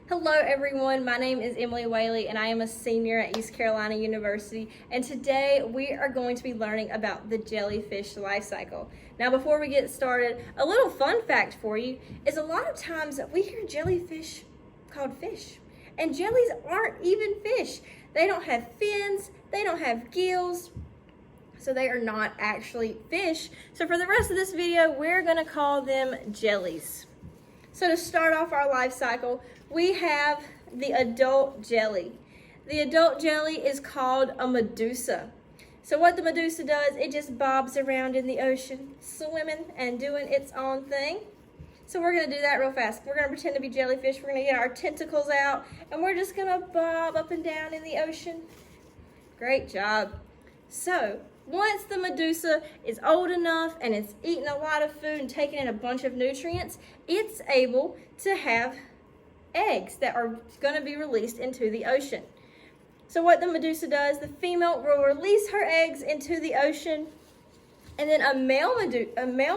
Hello everyone, my name is Emily Whaley and I am a senior at East Carolina University, and today we are going to be learning about the jellyfish life cycle. Now before we get started, a little fun fact for you is a lot of times we hear jellyfish called fish, and jellies aren't even fish. They don't have fins, they don't have gills, so they are not actually fish. So for the rest of this video, we're gonna call them jellies. So to start off our life cycle, we have the adult jelly. The adult jelly is called a medusa. So what the medusa does, it just bobs around in the ocean, swimming and doing its own thing. So we're gonna do that real fast. We're gonna pretend to be jellyfish. We're gonna get our tentacles out and we're just gonna bob up and down in the ocean. Great job. So once the medusa is old enough and it's eaten a lot of food and taken in a bunch of nutrients, it's able to have eggs that are going to be released into the ocean. So what the medusa does, the female will release her eggs into the ocean, and then a male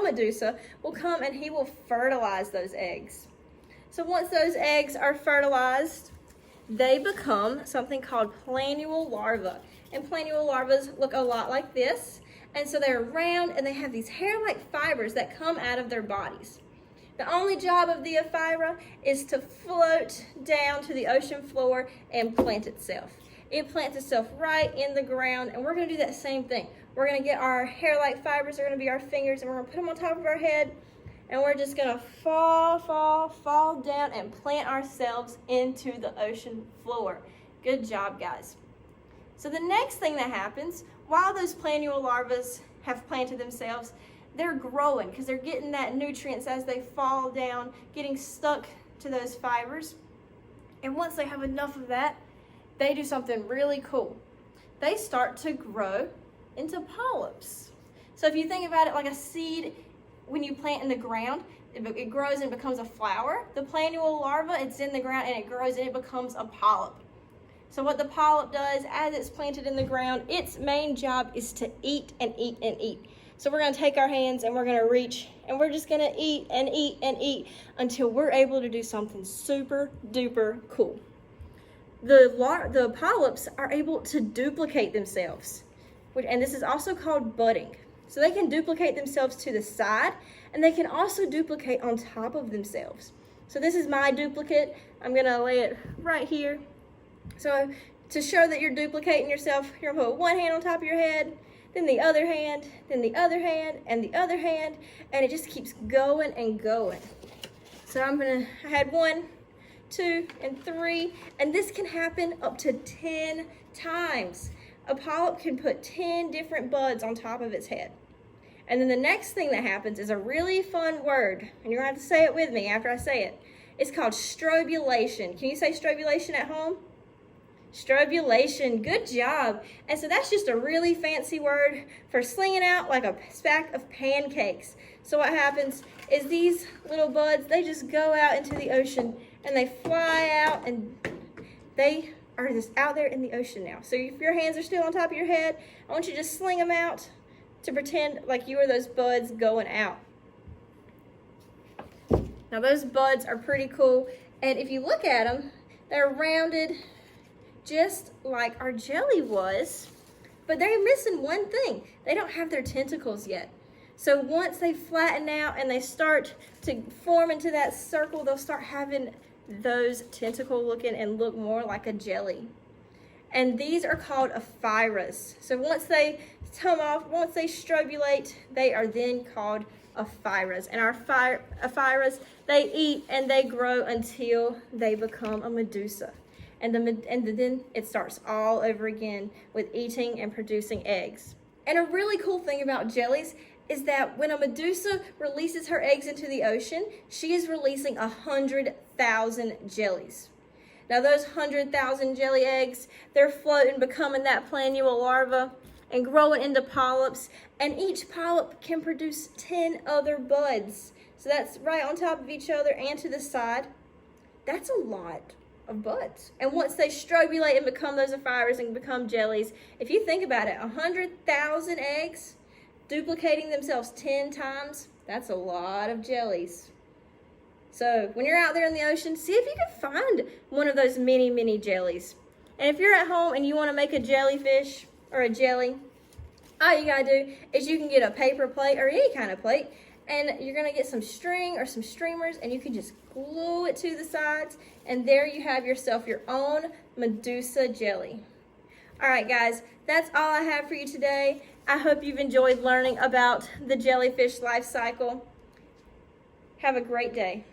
medusa will come and he will fertilize those eggs. So once those eggs are fertilized, they become something called planule larvae. And planule larvae look a lot like this. And so they're round and they have these hair-like fibers that come out of their bodies. The only job of the ephira is to float down to the ocean floor and plant itself. It plants itself right in the ground, and we're gonna do that same thing. We're gonna get our hair-like fibers, they're gonna be our fingers, and we're gonna put them on top of our head, and we're just gonna fall down and plant ourselves into the ocean floor. Good job, guys. So the next thing that happens, while those planule larvae have planted themselves, they're growing because they're getting that nutrients as they fall down, getting stuck to those fibers. And once they have enough of that, they do something really cool. They start to grow into polyps. So if you think about it like a seed, when you plant in the ground, it grows and becomes a flower. The planule larva, it's in the ground and it grows and it becomes a polyp. So what the polyp does, as it's planted in the ground, its main job is to eat and eat and eat. So we're gonna take our hands and we're gonna reach and we're just gonna eat and eat and eat until we're able to do something super duper cool. The polyps are able to duplicate themselves, and this is also called budding. So they can duplicate themselves to the side, and they can also duplicate on top of themselves. So this is my duplicate. I'm gonna lay it right here. So to show that you're duplicating yourself, you're gonna put one hand on top of your head, then the other hand, then the other hand, and the other hand, and it just keeps going and going. So I had 1, 2, and 3, and this can happen up to 10 times. A polyp can put 10 different buds on top of its head. And then the next thing that happens is a really fun word, and you're gonna have to say it with me after I say it. It's called strobulation. Can you say strobulation at home? Strobulation, good job. And so that's just a really fancy word for slinging out like a stack of pancakes. So what happens is these little buds, they just go out into the ocean and they fly out and they are just out there in the ocean now. So if your hands are still on top of your head, I want you to just sling them out to pretend like you are those buds going out. Now those buds are pretty cool. And if you look at them, they're rounded just like our jelly was, but they're missing one thing. They don't have their tentacles yet. So once they flatten out and they start to form into that circle, they'll start having those tentacle looking and look more like a jelly. And these are called ephiras. So once they come off, once they strobulate, they are then called ephiras. And our ephiras, they eat and they grow until they become a medusa. And then it starts all over again with eating and producing eggs. And a really cool thing about jellies is that when a medusa releases her eggs into the ocean, she is releasing 100,000 jellies. Now those 100,000 jelly eggs, they're floating, becoming that planule larva and growing into polyps, and each polyp can produce 10 other buds. So that's right on top of each other and to the side. That's a lot of buds. And once they strobulate and become those ephiras and become jellies, if you think about it, 100,000 eggs duplicating themselves 10 times, that's a lot of jellies. So when you're out there in the ocean, see if you can find one of those mini jellies. And if you're at home and you want to make a jellyfish or a jelly, all you gotta do is you can get a paper plate or any kind of plate, and you're gonna get some string or some streamers, and you can just glue it to the sides, and there you have yourself your own Medusa jelly. All right, guys, that's all I have for you today. I hope you've enjoyed learning about the jellyfish life cycle. Have a great day.